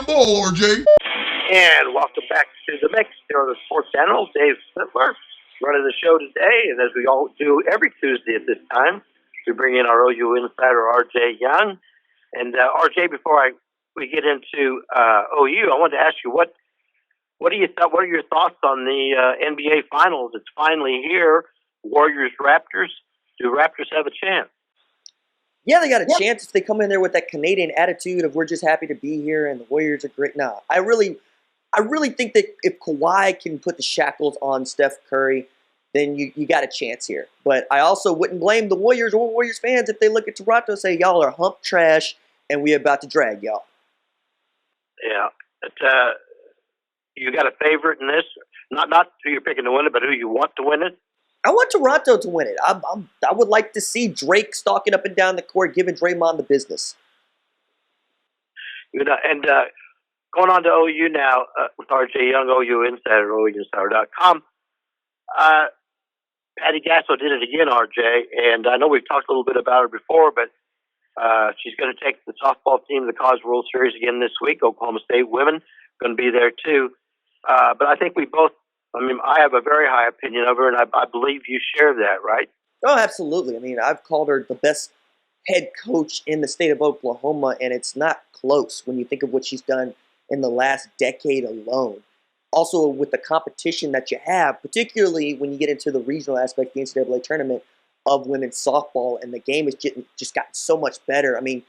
ball, RJ. And welcome back to the mix here on the Sports Channel. Dave Sittler running the show today, and as we all do every Tuesday at this time, we bring in our OU insider, RJ Young. And RJ, before we get into OU, I wanted to ask you what are your thoughts on the NBA Finals? It's finally here. Warriors Raptors. Do Raptors have a chance? Yeah, they got a chance if they come in there with that Canadian attitude of we're just happy to be here and the Warriors are great. No, I really think that if Kawhi can put the shackles on Steph Curry, then you got a chance here. But I also wouldn't blame the Warriors or Warriors fans if they look at Toronto and say, y'all are hump trash and we about to drag y'all. Yeah. But, you got a favorite in this? Not who you're picking to win it, but who you want to win it? I want Toronto to win it. I would like to see Drake stalking up and down the court, giving Draymond the business. And going on to OU now with RJ Young, OU Insider, OUinsider.com. Patty Gasso did it again, RJ, and I know we've talked a little bit about her before, but she's going to take the softball team to the College World Series again this week. Oklahoma State women going to be there too. But I think I have a very high opinion of her, and I believe you share that, right? Oh, absolutely. I mean, I've called her the best head coach in the state of Oklahoma, and it's not close when you think of what she's done in the last decade alone. Also, with the competition that you have, particularly when you get into the regional aspect of the NCAA tournament of women's softball, and the game has just gotten so much better. I mean,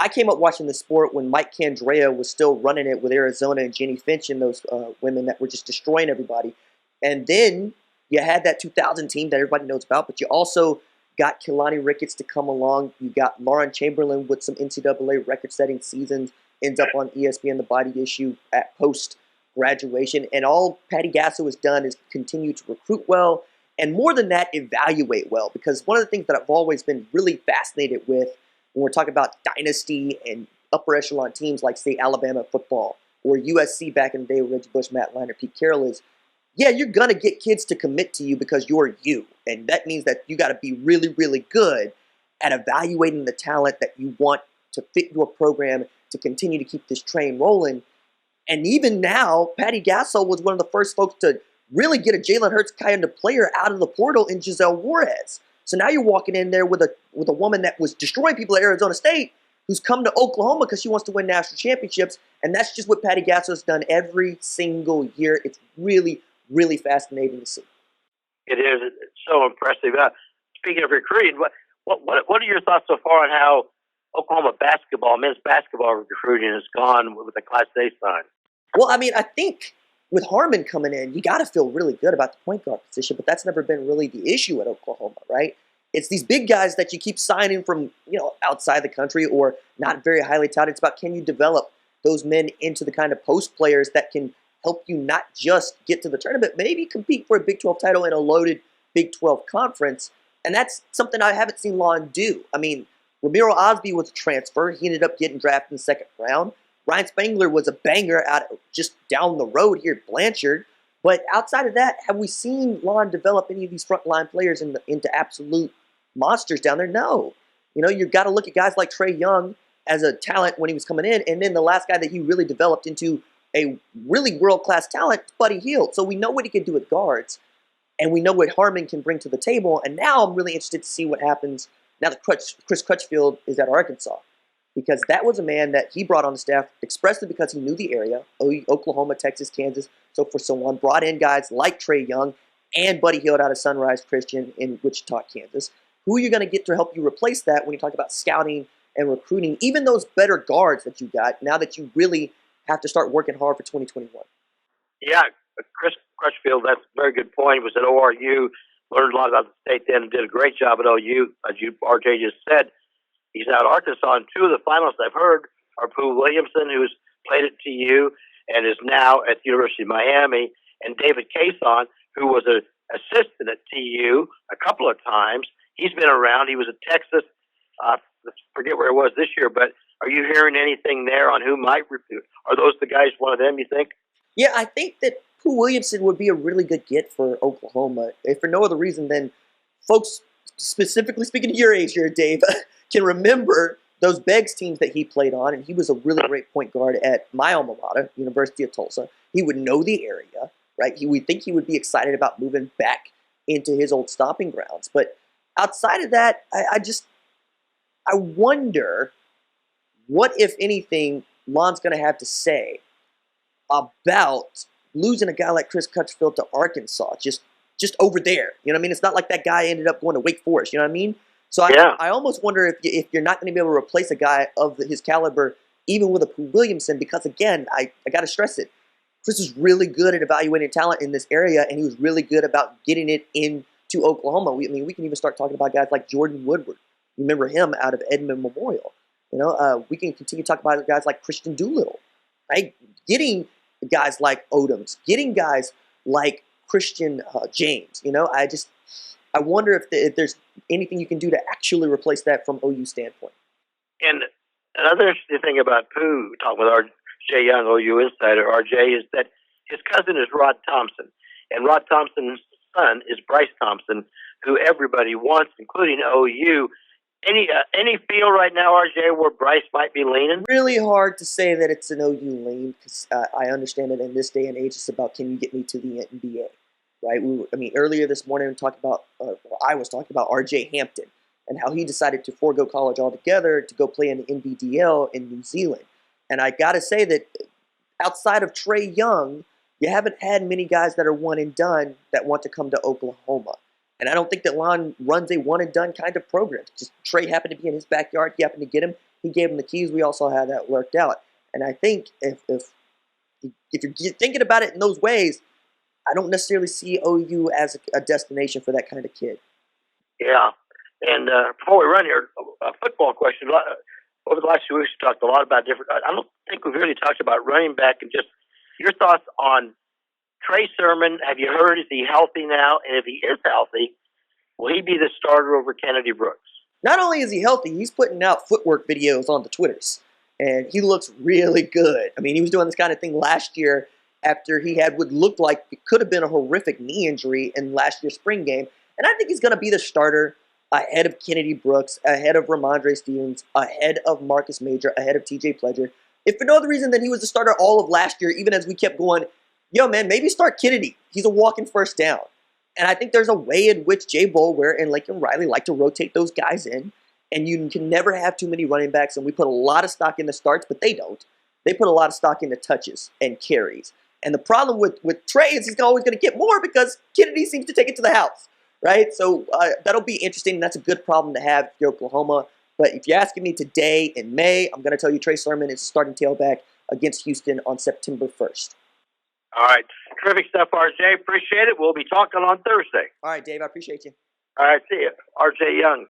I came up watching the sport when Mike Candrea was still running it with Arizona and Jenny Finch and those women that were just destroying everybody. And then you had that 2000 team that everybody knows about, but you also got Kehlani Ricketts to come along. You got Lauren Chamberlain with some NCAA record-setting seasons, ends up on ESPN The Body Issue at post-graduation. And all Patty Gasso has done is continue to recruit well, and more than that, evaluate well. Because one of the things that I've always been really fascinated with when we're talking about dynasty and upper echelon teams like, say, Alabama football or USC back in the day with Reggie Bush, Matt Leinart, Pete Carroll is, yeah, you're going to get kids to commit to you because you're you. And that means that you got to be really, really good at evaluating the talent that you want to fit your program to continue to keep this train rolling. And even now, Patty Gasso was one of the first folks to really get a Jalen Hurts kind of player out of the portal in Giselle Juarez. So now you're walking in there with a woman that was destroying people at Arizona State who's come to Oklahoma because she wants to win national championships. And that's just what Patty Gasso has done every single year. It's really, really fascinating to see. It is. It's so impressive. Speaking of recruiting, what are your thoughts so far on how Oklahoma men's basketball recruiting has gone with the Class A sign? Well, I mean, I think with Harmon coming in, you got to feel really good about the point guard position, but that's never been really the issue at Oklahoma, right? It's these big guys that you keep signing from, outside the country or not very highly touted. It's about, can you develop those men into the kind of post players that can help you not just get to the tournament, maybe compete for a Big 12 title in a loaded Big 12 conference. And that's something I haven't seen Lon do. I mean, Ramiro Osby was a transfer. He ended up getting drafted in the second round. Ryan Spangler was a banger out just down the road here at Blanchard. But outside of that, have we seen Lon develop any of these frontline players into absolute monsters down there? No. You've got to look at guys like Trey Young as a talent when he was coming in. And then the last guy that he really developed into a really world-class talent, Buddy Hield. So we know what he can do with guards. And we know what Harmon can bring to the table. And now I'm really interested to see what happens now that Chris Crutchfield is at Arkansas. Because that was a man that he brought on the staff expressly because he knew the area, Oklahoma, Texas, Kansas, so on. Brought in guys like Trey Young and Buddy Hield out of Sunrise Christian in Wichita, Kansas. Who are you going to get to help you replace that when you talk about scouting and recruiting? Even those better guards that you got, now that you really have to start working hard for 2021. Yeah, Chris Crutchfield, that's a very good point. He was at ORU, learned a lot about the state then, and did a great job at OU, as RJ just said. He's now at Arkansas, and two of the finalists I've heard are Pooh Williamson, who's played at TU and is now at the University of Miami, and David Cason, who was an assistant at TU a couple of times. He's been around. He was at Texas. I forget where it was this year, but are you hearing anything there on who might recruit? Are those the guys, one of them, you think? Yeah, I think that Pooh Williamson would be a really good get for Oklahoma, if for no other reason than folks, specifically speaking to your age here, Dave, can remember those Beggs teams that he played on, and he was a really great point guard at my alma mater, University of Tulsa. He would know the area, right? He would think he would be excited about moving back into his old stomping grounds. But outside of that, I wonder what, if anything, Lon's going to have to say about losing a guy like Chris Crutchfield to Arkansas, just over there. You know what I mean? It's not like that guy ended up going to Wake Forest. You know what I mean? So I almost wonder if you're not going to be able to replace a guy of his caliber, even with a Pooh Williamson, because again, I got to stress it. Chris is really good at evaluating talent in this area, and he was really good about getting it into Oklahoma. We can even start talking about guys like Jordan Woodward. Remember him out of Edmond Memorial. We can continue to talk about guys like Christian Doolittle, right? Getting guys like Odoms, getting guys like Christian James. I wonder if there's anything you can do to actually replace that from OU standpoint. And another interesting thing about Pooh, talking with R.J. Young, OU insider, R.J., is that his cousin is Rod Thompson. And Rod Thompson's son is Bryce Thompson, who everybody wants, including OU. Any feel right now, R.J., where Bryce might be leaning? Really hard to say that it's an OU lean, because I understand that in this day and age, it's about, can you get me to the NBA? Right? Earlier this morning, I was talking about R.J. Hampton and how he decided to forego college altogether to go play in the NBDL in New Zealand. And I got to say that outside of Trey Young, you haven't had many guys that are one and done that want to come to Oklahoma. And I don't think that Lon runs a one and done kind of program. Just Trey happened to be in his backyard. He happened to get him. He gave him the keys. We also had that worked out. And I think if you're thinking about it in those ways, I don't necessarily see OU as a destination for that kind of kid. Yeah. And before we run here, a football question. Over the last 2 weeks, we talked a lot about different. I don't think we've really talked about running back, and just your thoughts on Trey Sermon. Have you heard, is he healthy now? And if he is healthy, will he be the starter over Kennedy Brooks? Not only is he healthy, he's putting out footwork videos on the Twitters, and he looks really good. He was doing this kind of thing last year after he had what looked like it could have been a horrific knee injury in last year's spring game. And I think he's going to be the starter ahead of Kennedy Brooks, ahead of Ramondre Stevens, ahead of Marcus Major, ahead of TJ Pledger. If for no other reason than he was the starter all of last year, even as we kept going, maybe start Kennedy. He's a walking first down. And I think there's a way in which Jay Boulware and Lincoln Riley like to rotate those guys in. And you can never have too many running backs. And we put a lot of stock in the starts, but they don't. They put a lot of stock into touches and carries. And the problem with Trey is he's always going to get more because Kennedy seems to take it to the house, right? So that'll be interesting. That's a good problem to have for Oklahoma. But if you're asking me today in May, I'm going to tell you Trey Sermon is starting tailback against Houston on September 1st. All right. Terrific stuff, RJ. Appreciate it. We'll be talking on Thursday. All right, Dave. I appreciate you. All right. See you. RJ Young.